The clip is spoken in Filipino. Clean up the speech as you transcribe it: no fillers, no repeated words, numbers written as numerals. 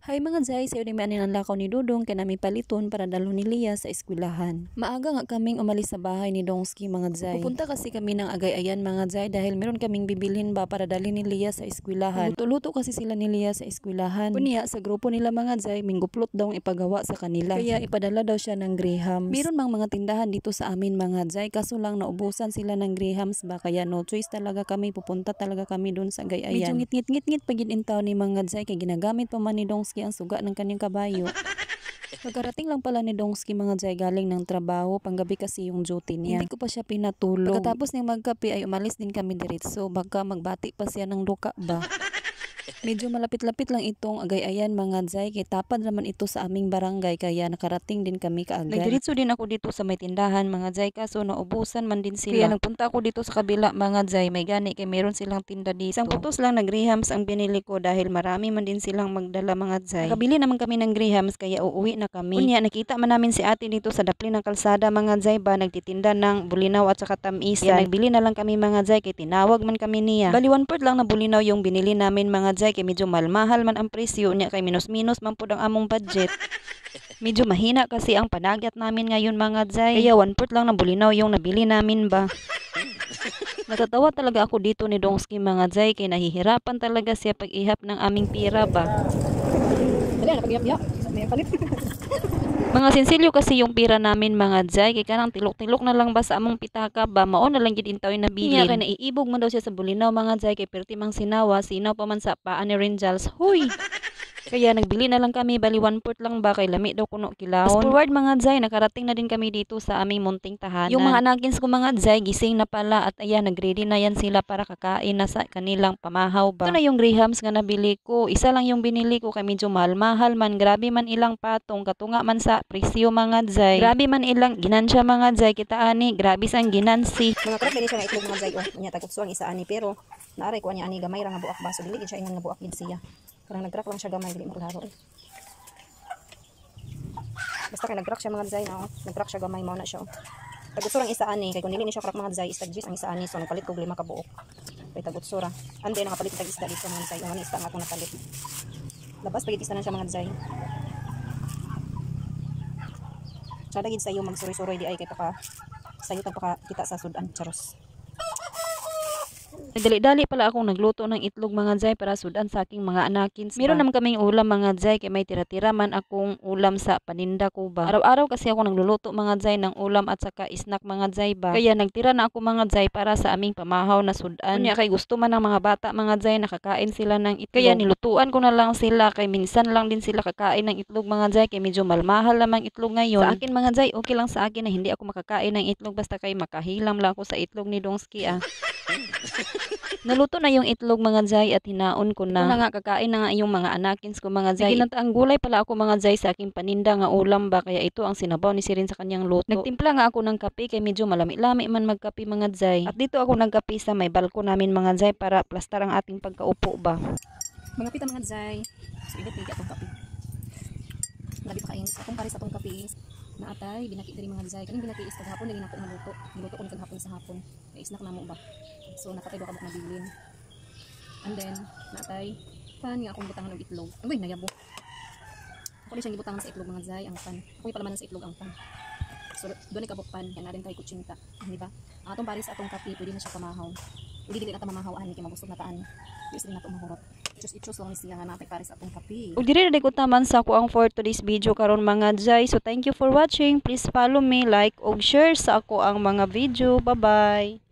Hay mga Zay, sayo din ani ng lakaw ni Dudong kay nami paliton para dalo ni Lia sa eskwelahan. Maaga nga kaming umalis sa bahay ni Dongski mga Zay. Pupunta kasi kami ng Agayayan mga Zay dahil meron kaming bibilhin ba para dalhin ni Lia sa eskwelahan. Luto-luto kasi sila ni Lia sa eskwelahan. Kunya sa grupo nila mga Zay, mingguplot daw ang ipagawa sa kanila. Kaya ipadala daw siya ng Grahams. Meron mang mga tindahan dito sa amin mga Zay, kaso lang naubusan sila ng Grahams ba kaya no choice talaga kami, pupunta talaga kami doon sa Agayayan. Medyo ngit-ngit pagid intaw ni mga Zay kay ginagamit pa man ni Dongski ang suga ng kanyang kabayo. Pagkarating lang pala ni Dongski mga Zay galing ng trabaho, panggabi kasi yung duty niya. Hindi ko pa siya pinatulog. Pagkatapos niyang magkape ay umalis din kami diretso, baka magbati pa siya ng duka ba. Medyo malapit-lapit lang itong Agayayan mga Zay, kay tapad naman ito sa aming barangay kaya nakarating din kami kaagad. Nagdiretso din ako dito sa may tindahan mga Zay, kaso naubusan man din sila. Kaya nagpunta ako dito sa kabila mga Zay, may gani kay meron silang tinda dito. Isang putos lang na Grahams ang binili ko dahil marami man din silang magdala mga Zay. Nakabili naman kami ng Grahams kaya uuwi na kami. Kunya nakita man namin si ate dito sa dapli ng kalsada mga Zay ba, nagtitinda ng bulinaw at saka tamisan. Kaya nagbili na lang kami mga Zay kay tinawag man kami niya. Bali 1/4 lang na bulinaw yung binili namin mga Zay, kay medyo mahal man ang presyo niya, kay minus-minus man po ang among budget. Medyo mahina kasi ang panagyat namin ngayon mga Zay, kaya 1/4 lang na bulinaw yung nabili namin ba. Natatawa talaga ako dito ni Dongski mga Zay, kay nahihirapan talaga siya pag-ihap ng aming pira ba. Mga sinsilyo kasi yung pira namin mga Zay, kay kanang tilok-tilok na lang ba sa among pitaka ba, mao na lang gid intaw yung nabilin. Kaya naiibog man daw siya sa bulinaw mga Zay, kay perti mang sinawa, sinaw pa man sa paa ni Renjals. Huy! Kaya nagbili na lang kami, bali 1/4 lang ba, kay lami daw kuno kilahon. Fast forward mga Zay, nakarating na din kami dito sa aming munting tahanan. Yung mga anakins ko mga Zay, gising na pala at ayan, nagready na yan sila para kakain na sa kanilang pamahaw ba. Ito na yung Grahams nga nabili ko. Isa lang yung binili ko kay medyo mahal-mahal man. Grabe man ilang patong, katunga man sa presyo mga Zay. Grabe man ilang ginansya mga Zay, kita ani, grabe sang ginansi. Mga krap dili siya nga itlog mga Zay, oh, unya tagukso ang isa ani, pero naaray ko ani gamay ra nga buak ba, so dili gid siya ingon nga buak gid siya. Karang nag-crack lang siya gamay, dili maklaro eh. Basta kay nag-crack siya mga Zay na, oh. Nag-crack siya gamay, mao na siya, oh. Tagutso lang isa ani, kay kun dili ni siya crack mga Zay, istagis ang isa ani, so nagpalit ko 5 ka buok. Kay tagutso ra. Ande nakapalit tag isda dito mga Zay, ang isda nga akong napalit. Labas pagit isa na siya mga Zay. Sada gid sayo magsuroy-suroy di ay kay paka sayo paka kita sa sudan, charos. Dali-dali pala akong nagluto ng itlog mga Zay para sudan sa aking mga anakins. Meron naman kaming ulam mga Zay, kay may tira-tira man akong ulam sa paninda ko ba. Araw-araw kasi ako nagluluto mga Zay ng ulam at saka snack mga Zay ba. Kaya nagtira na ako mga Zay para sa aming pamahaw na sudan. Kunya kay gusto man ng mga bata mga Zay, nakakain sila ng itlog. Kaya nilutuan ko na lang sila, kay minsan lang din sila kakain ng itlog mga Zay, kay medyo malmahal namang itlog ngayon. Sa akin mga Zay, okay lang sa akin na hindi ako makakain ng itlog, basta kay makahilam lang ako sa itlog ni Dongski ah. Naluto na yung itlog mga Zay at hinaon ko na. Ito na nga, kakain na nga yung mga anakins ko mga Zay. Ginataang gulay pala ako mga Zay sa aking paninda nga ulam ba, kaya ito ang sinabaw ni Sirin sa kanyang luto. Nagtimpla nga ako ng kape kay medyo malami-lami man magkape mga Zay. At dito ako nagkape sa may balko namin mga Zay para plastar ang ating pagkaupo ba. Mga pita mga Zay. So ilit atong kape. Labi pa kain sa akong pares atong kape. Naatay binaki diri mga Zay. Kaning binaki is kaghapon dili nako naluto. Niluto ko ni kaghapon sa hapon. Kay snack namo ba. So nakatay do ka mabilin. And then naatay pan nga akong butangan og itlog. Uy nayabo. Ako ni siyang gibutangan sa itlog mga Zay ang pan. Ako palamanan sa itlog ang pan. So doon ni kabuk pan yan na rin tayo kutsinta, di ba? Atong pares atong kape pwede na siya pamahaw. Pwede dili na ta mamahawan kay magusog na taan. Yes din nato mahurot. Ichos lang ni siya nga natay pares atong kape. Ug diri na ko taman sa ako ang for today's video karon mga Zay. So thank you for watching. Please follow me, like ug share sa ako ang mga video. Bye-bye.